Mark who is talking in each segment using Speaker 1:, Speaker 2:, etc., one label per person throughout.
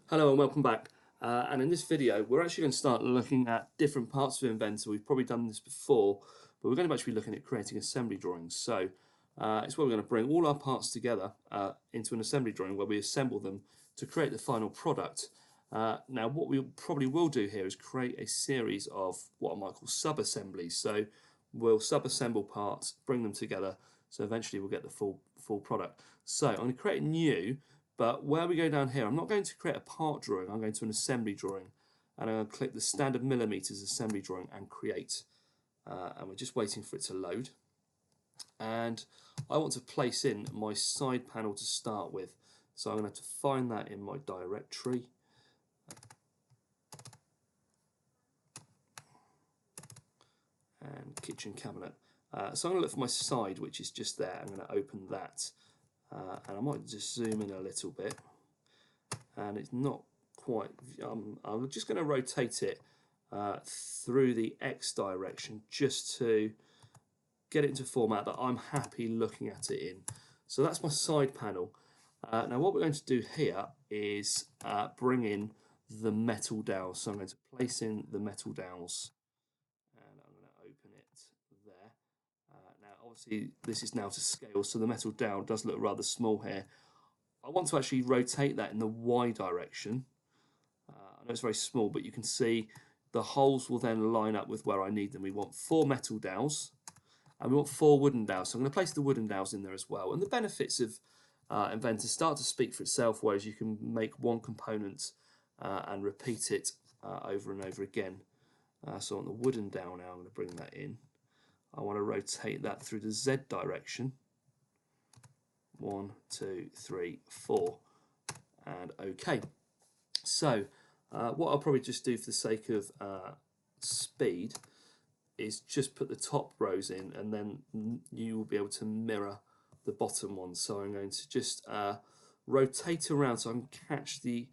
Speaker 1: Hello and welcome back. And in this video, we're actually going to start looking at different parts of Inventor. We've probably done this before, but we're going to actually be looking at creating assembly drawings. So it's where we're going to bring all our parts together into an assembly drawing where we assemble them to create the final product. Now, what we probably will do here is create a series of what I might call sub-assemblies. So we'll sub-assemble parts, bring them together, so eventually we'll get the full product. So I'm going to create a new. But where we go down here, I'm not going to create a part drawing, I'm going to an assembly drawing. And I'm going to click the standard millimeters assembly drawing and create. And we're just waiting for it to load. And I want to place in my side panel to start with. So I'm going to have to find that in my directory. And kitchen cabinet. So I'm going to look for my side, which is just there. I'm going to open that. And I might just zoom in a little bit. And it's not quite, I'm just going to rotate it through the X direction just to get it into a format that I'm happy looking at it in. So that's my side panel. Now what we're going to do here is bring in the metal dowels. So I'm going to place in the metal dowels and I'm going to open it there. Now obviously this is now to scale, so the metal dowel does look rather small here. I want to actually rotate that in the Y direction. I know it's very small, but you can see the holes will then line up with where I need them. We want 4 metal dowels and we want 4 wooden dowels. So I'm going to place the wooden dowels in there as well. And the benefits of Inventor start to speak for itself, whereas you can make one component and repeat it over and over again. So on the wooden dowel now, I'm going to bring that in. I want to rotate that through the Z direction. 1, 2, 3, 4, and OK. So what I'll probably just do for the sake of speed is just put the top rows in, and then you will be able to mirror the bottom ones. So I'm going to just rotate around so I can catch the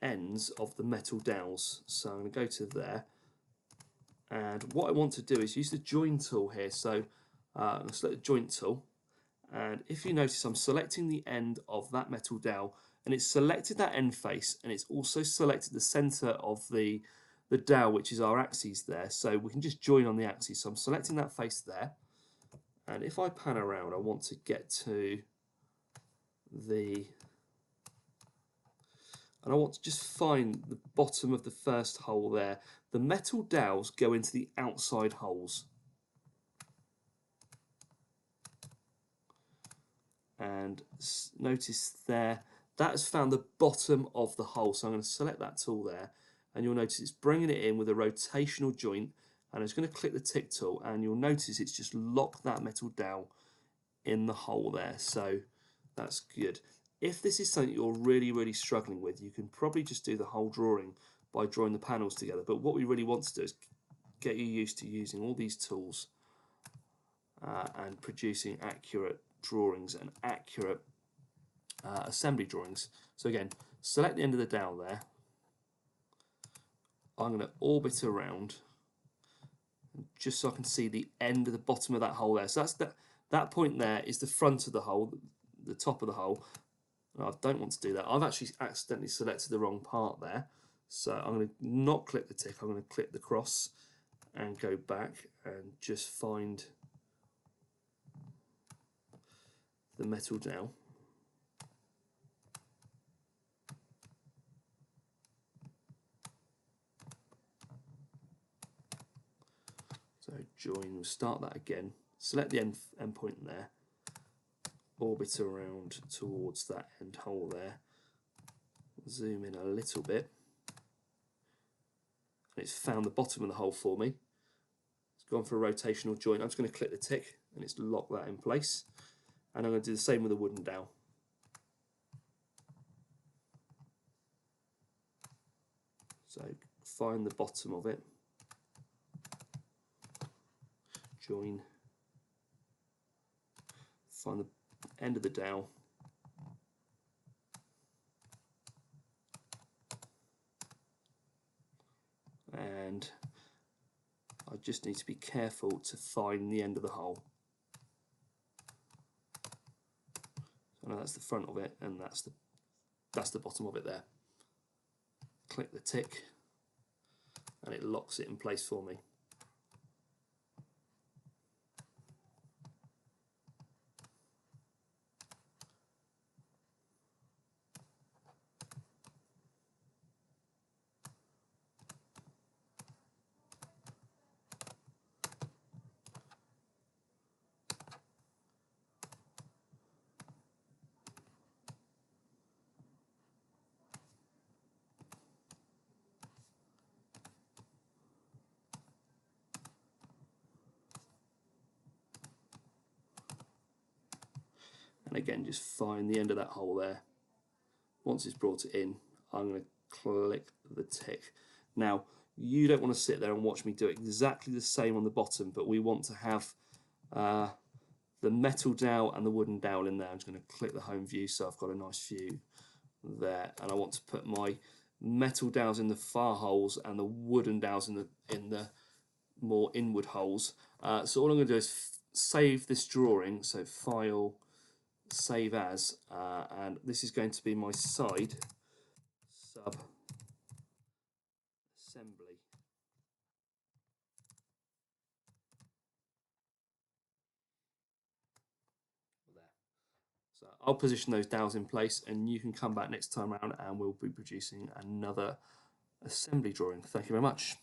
Speaker 1: ends of the metal dowels. So I'm going to go to there, and what I want to do is use the join tool here. So I'm going to select the joint tool, and if you notice, I'm selecting the end of that metal dowel, and it's selected that end face, and it's also selected the center of the dowel, which is our axes there. So we can just join on the axes. So I'm selecting that face there, and if I pan around, I want to get to and I want to just find the bottom of the first hole there. The metal dowels go into the outside holes. And notice there, that has found the bottom of the hole. So I'm going to select that tool there, and you'll notice it's bringing it in with a rotational joint, and it's going to click the tick tool, and you'll notice it's just locked that metal dowel in the hole there. So that's good. If this is something you're really struggling with, you can probably just do the whole drawing by drawing the panels together. But what we really want to do is get you used to using all these tools and producing accurate drawings and accurate assembly drawings. So again, select the end of the dowel there. I'm going to orbit around just so I can see the end of the bottom of that hole there. So that's that point there is the front of the hole, the top of the hole. I don't want to do that. I've actually accidentally selected the wrong part there. So I'm going to not click the tick, I'm going to click the cross and go back and just find the metal dowel. So join, we'll start that again. Select the end point there. Orbit around towards that end hole there. Zoom in a little bit. And it's found the bottom of the hole for me. It's gone for a rotational joint. I'm just going to click the tick and it's locked that in place. And I'm going to do the same with the wooden dowel. So find the bottom of it, join, find the end of the dowel, and I just need to be careful to find the end of the hole. So now that's the front of it, and that's the bottom of it there. click the tick and it locks it in place for me. And again, just find the end of that hole there. Once it's brought it in, I'm going to click the tick. Now, you don't want to sit there and watch me do exactly the same on the bottom, but we want to have the metal dowel and the wooden dowel in there. I'm just going to click the home view so I've got a nice view there, and I want to put my metal dowels in the far holes and the wooden dowels in the more inward holes. So all I'm going to do is save this drawing, so File, Save As, and this is going to be my side sub assembly. There. So I'll position those dowels in place, and you can come back next time around and we'll be producing another assembly drawing. Thank you very much.